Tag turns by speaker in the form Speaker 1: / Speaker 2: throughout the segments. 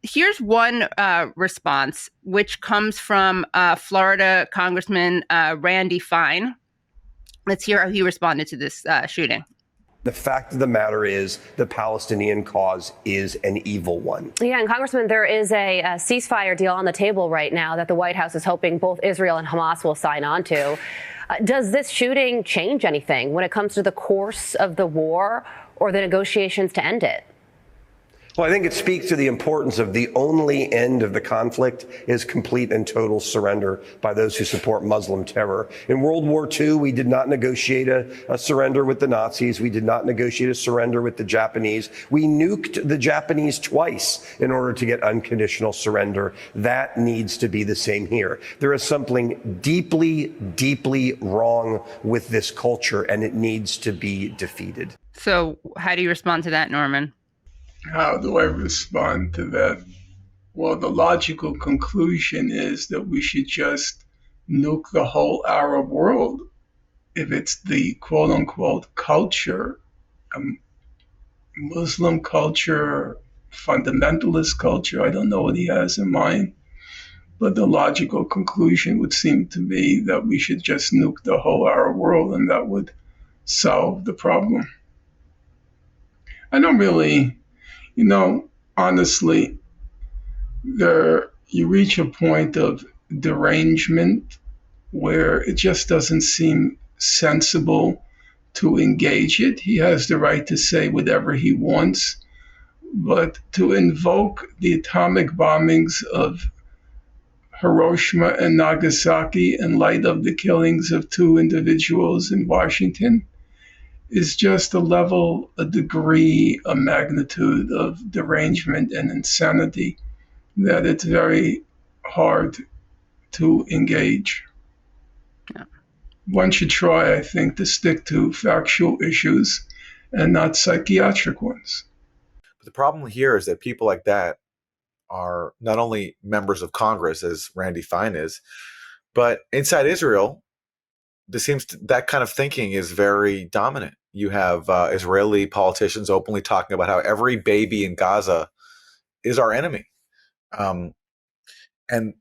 Speaker 1: here's one response, which comes from Florida Congressman Randy Fine. Let's hear how he responded to this shooting.
Speaker 2: The fact of the matter is the Palestinian cause is an evil one.
Speaker 3: Yeah, and Congressman, there is a ceasefire deal on the table right now that the White House is hoping both Israel and Hamas will sign on to. Does this shooting change anything when it comes to the course of the war or the negotiations to end it?
Speaker 2: Well, I think it speaks to the importance of the only end of the conflict is complete and total surrender by those who support Muslim terror. In World War II, we did not negotiate a surrender with the Nazis. We did not negotiate a surrender with the Japanese. We nuked the Japanese twice in order to get unconditional surrender. That needs to be the same here. There is something deeply, deeply wrong with this culture, and it needs to be defeated.
Speaker 1: So how do you respond to that, Norman?
Speaker 4: How do I respond to that? Well, the logical conclusion is that we should just nuke the whole Arab world. If it's the quote unquote culture, Muslim culture, fundamentalist culture, I don't know what he has in mind. But the logical conclusion would seem to be that we should just nuke the whole Arab world and that would solve the problem. I don't really. Honestly, you reach a point of derangement where it just doesn't seem sensible to engage it. He has the right to say whatever he wants, but to invoke the atomic bombings of Hiroshima and Nagasaki in light of the killings of 2 individuals in Washington is just a degree, a magnitude of derangement and insanity that it's very hard to engage. Yeah. One should try, I think, to stick to factual issues and not psychiatric ones.
Speaker 5: But the problem here is that people like that are not only members of Congress, as Randy Fine is, but inside Israel, that kind of thinking is very dominant. You have Israeli politicians openly talking about how every baby in Gaza is our enemy. And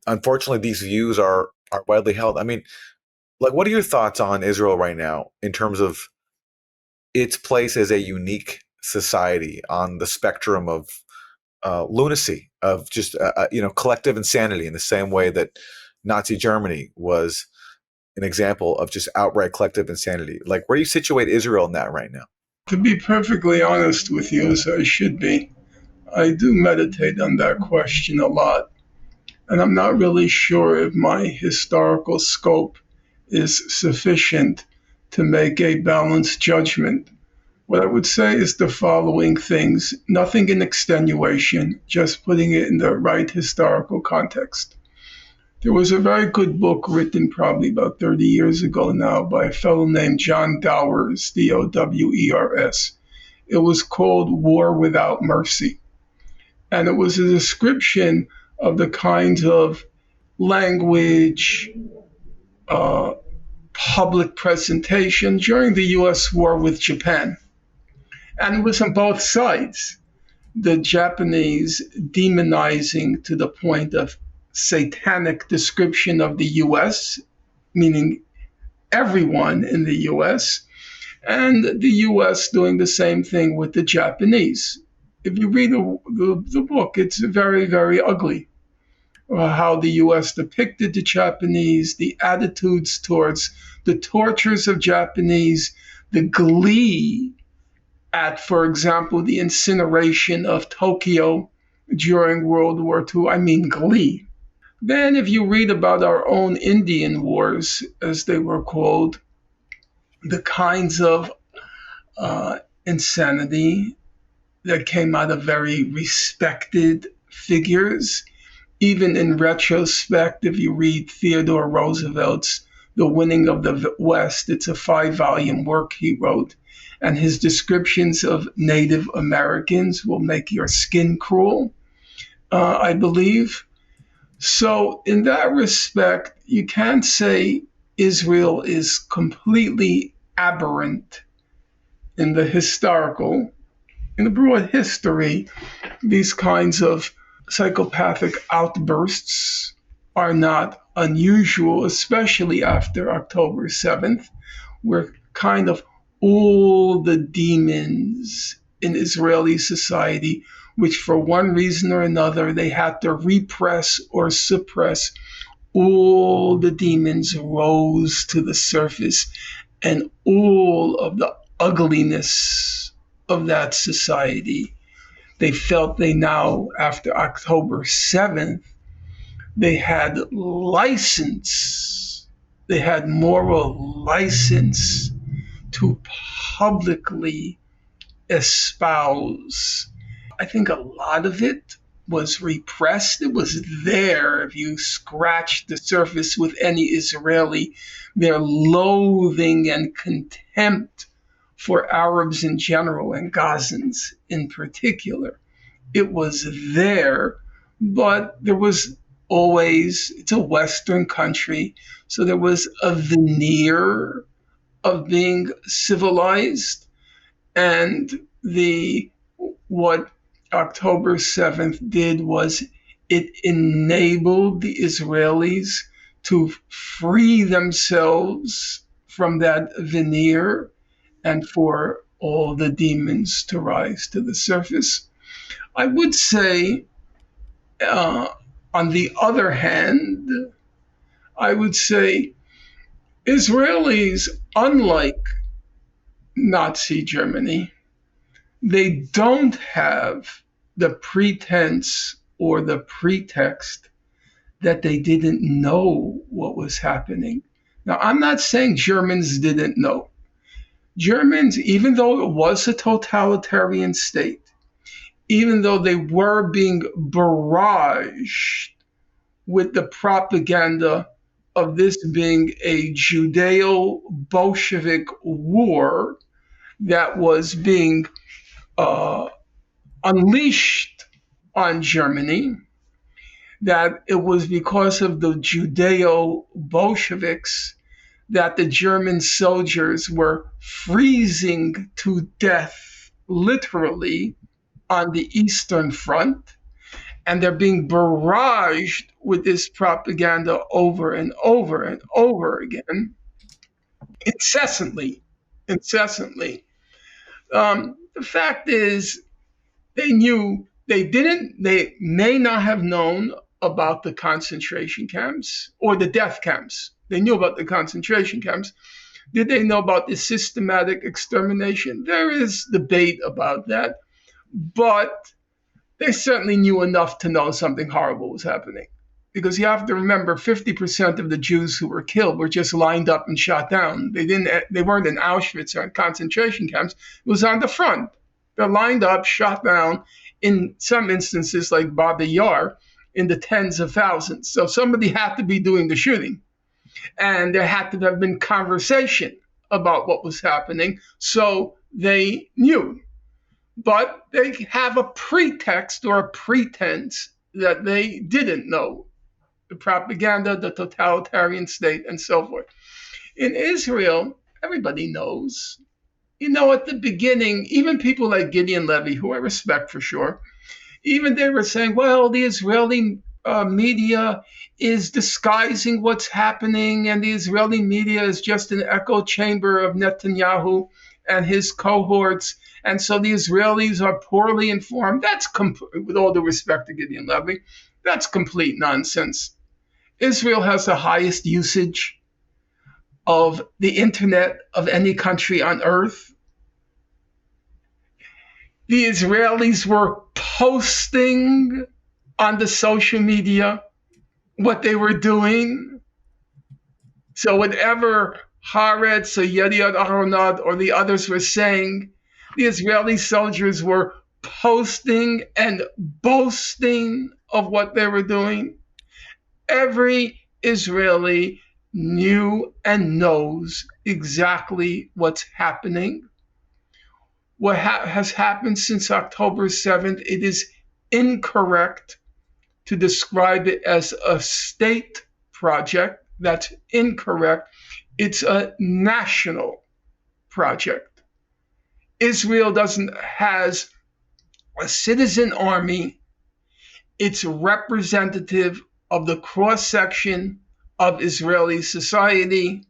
Speaker 5: unfortunately, these views are widely held. I mean, what are your thoughts on Israel right now in terms of its place as a unique society on the spectrum of lunacy, of just, collective insanity, in the same way that Nazi Germany was an example of just outright collective insanity? Where do you situate Israel in that right now?
Speaker 4: To be perfectly honest with you, as I should be, I do meditate on that question a lot. And I'm not really sure if my historical scope is sufficient to make a balanced judgment. What I would say is the following things: nothing in extenuation, just putting it in the right historical context. There was a very good book written probably about 30 years ago now by a fellow named John Dowers, Dowers. It was called War Without Mercy. And it was a description of the kinds of language, public presentation during the U.S. war with Japan. And it was on both sides. The Japanese demonizing to the point of satanic description of the U.S., meaning everyone in the U.S., and the U.S. doing the same thing with the Japanese. If you read the book, it's very, very ugly. How the U.S. depicted the Japanese, the attitudes towards the tortures of Japanese, the glee at, for example, the incineration of Tokyo during World War II. I mean, glee. Then if you read about our own Indian wars, as they were called, the kinds of insanity that came out of very respected figures. Even in retrospect, if you read Theodore Roosevelt's The Winning of the West, it's a 5-volume work he wrote, and his descriptions of Native Americans will make your skin crawl, I believe. So in that respect, you can't say Israel is completely aberrant in the historical. In the broad history, these kinds of psychopathic outbursts are not unusual, especially after October 7th, where kind of all the demons in Israeli society, which for one reason or another they had to repress or suppress, all the demons rose to the surface, and all of the ugliness of that society. They felt they now, after October 7th, they had license, they had moral license to publicly espouse. I think a lot of it was repressed. It was there. If you scratched the surface with any Israeli, their loathing and contempt for Arabs in general and Gazans in particular. It was there, but there was always, it's a Western country, so there was a veneer of being civilized. And what October 7th did was it enabled the Israelis to free themselves from that veneer and for all the demons to rise to the surface. I would say, on the other hand, I would say Israelis, unlike Nazi Germany, they don't have the pretense or the pretext that they didn't know what was happening. Now, I'm not saying Germans didn't know. Germans, even though it was a totalitarian state, even though they were being barraged with the propaganda of this being a Judeo-Bolshevik war that was being unleashed on Germany, that it was because of the Judeo-Bolsheviks that the German soldiers were freezing to death, literally, on the Eastern Front, and they're being barraged with this propaganda over and over and over again, incessantly. The fact is, they may not have known about the concentration camps or the death camps. They knew about the concentration camps. Did they know about the systematic extermination? There is debate about that. But they certainly knew enough to know something horrible was happening. Because you have to remember, 50% of the Jews who were killed were just lined up and shot down. They weren't in Auschwitz or in concentration camps. It was on the front. They're lined up, shot down, in some instances, like Babi Yar, in the tens of thousands. So somebody had to be doing the shooting. And there had to have been conversation about what was happening. So they knew. But they have a pretext or a pretense that they didn't know. The propaganda, the totalitarian state, and so forth. In Israel, everybody knows. At the beginning, even people like Gideon Levy, who I respect for sure, even they were saying, well, the Israeli media is disguising what's happening, and the Israeli media is just an echo chamber of Netanyahu and his cohorts. And so the Israelis are poorly informed. That's, with all due respect to Gideon Levy, that's complete nonsense. Israel has the highest usage of the internet of any country on earth. The Israelis were posting on the social media what they were doing. So whatever Haaretz or Yediot Aharonot or the others were saying, the Israeli soldiers were posting and boasting of what they were doing. Every Israeli knew and knows exactly what's happening. What has happened since October 7th, it is incorrect to describe it as a state project. That's incorrect. It's a national project. Israel has a citizen army It's representative of the cross-section of Israeli society.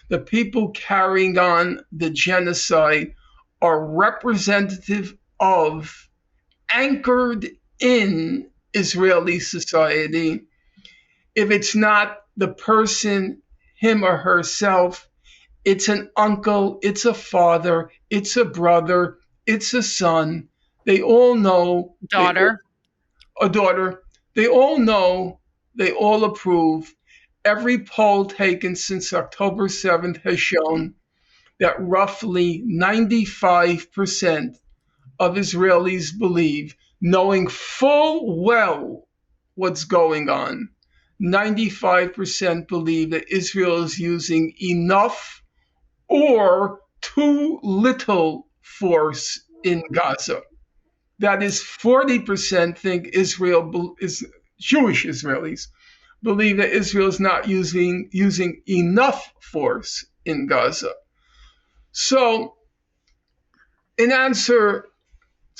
Speaker 4: The people carrying on the genocide are representative of, anchored in Israeli society. If it's not the person, him or herself, it's an uncle, it's a father, it's a brother, it's a son. They all know,
Speaker 1: Daughter.
Speaker 4: a daughter. They all know, they all approve. Every poll taken since October 7th has shown that roughly 95% of Israelis believe, knowing full well what's going on, 95% believe that Israel is using enough or too little force in Gaza. That is, 40% think Israel is, Jewish Israelis believe that Israel is not using enough force in Gaza. So, in answer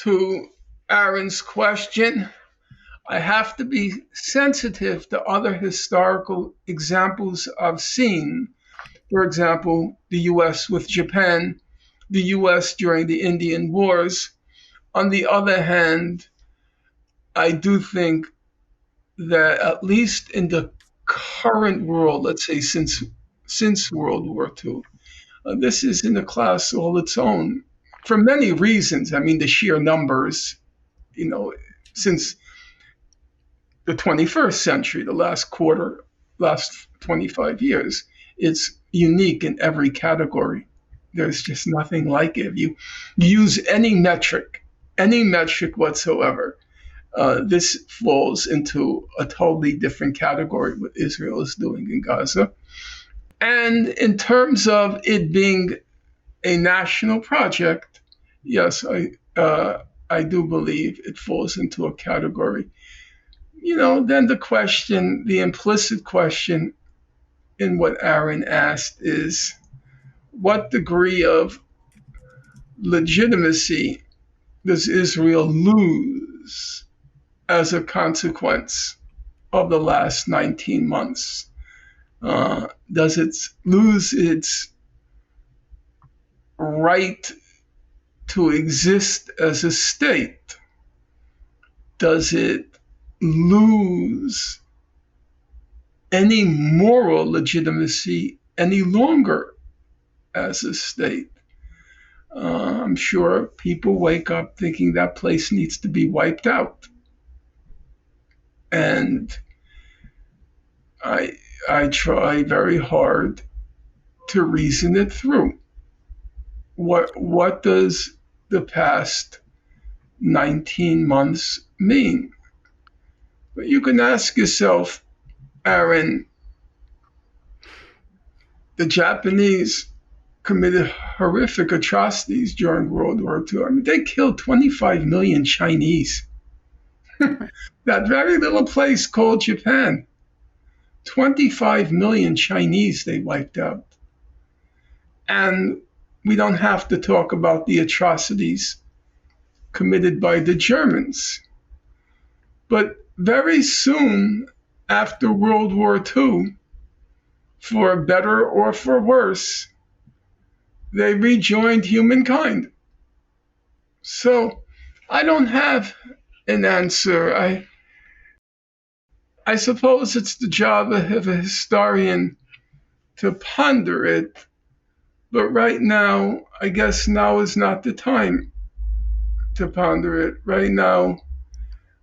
Speaker 4: to Aaron's question, I have to be sensitive to other historical examples I've seen. For example, the US with Japan, the US during the Indian Wars. On the other hand, I do think that at least in the current world, let's say since World War II, this is in a class all its own for many reasons. I mean, the sheer numbers, since the 21st century, the last 25 years, it's unique in every category. There's just nothing like it. If you use any metric whatsoever, this falls into a totally different category, what Israel is doing in Gaza. And in terms of it being a national project, yes, I do believe it falls into a category. Then the implicit question in what Aaron asked is, what degree of legitimacy does Israel lose as a consequence of the last 19 months? Does it lose its right to exist as a state? Does it lose any moral legitimacy any longer as a state? I'm sure people wake up thinking that place needs to be wiped out. And I try very hard to reason it through. What does the past 19 months mean? But you can ask yourself, Aaron, the Japanese committed horrific atrocities during World War II. I mean, they killed 25 million Chinese. That very little place called Japan, 25 million Chinese they wiped out. And we don't have to talk about the atrocities committed by the Germans. But very soon after World War II, for better or for worse, they rejoined humankind. So I don't have an answer. I suppose it's the job of a historian to ponder it. But right now, I guess now is not the time to ponder it. Right now,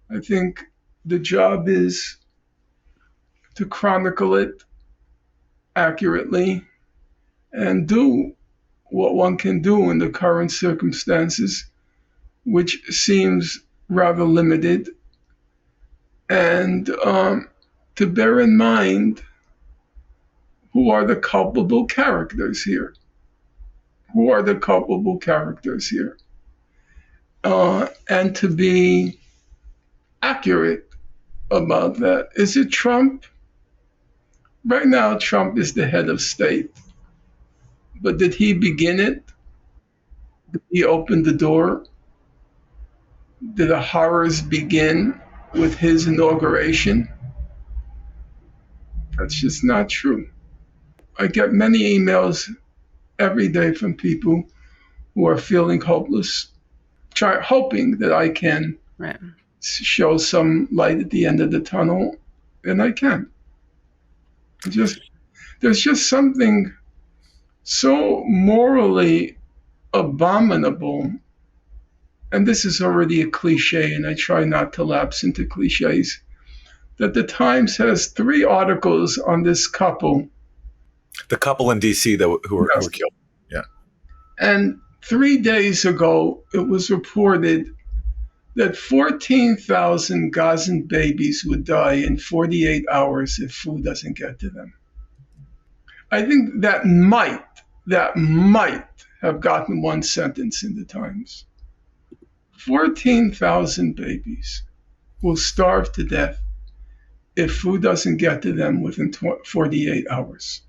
Speaker 4: I think the job is to chronicle it accurately and do what one can do in the current circumstances, which seems rather limited, and to bear in mind who are the culpable characters here. And to be accurate about that. Is it Trump? Right now, Trump is the head of state. But did he begin it? Did he open the door? Did the horrors begin with his inauguration. That's just not true. I get many emails every day from people who are feeling hopeless, hoping that I can
Speaker 1: Right.
Speaker 4: show some light at the end of the tunnel, and I can. There's just something so morally abominable, and this is already a cliche, and I try not to lapse into cliches, that the Times has 3 articles on this couple.
Speaker 5: The couple in D.C. who were killed. Yeah.
Speaker 4: And 3 days ago, it was reported that 14,000 Gazan babies would die in 48 hours if food doesn't get to them. I think that might have gotten one sentence in the Times. 14,000 babies will starve to death if food doesn't get to them within 48 hours.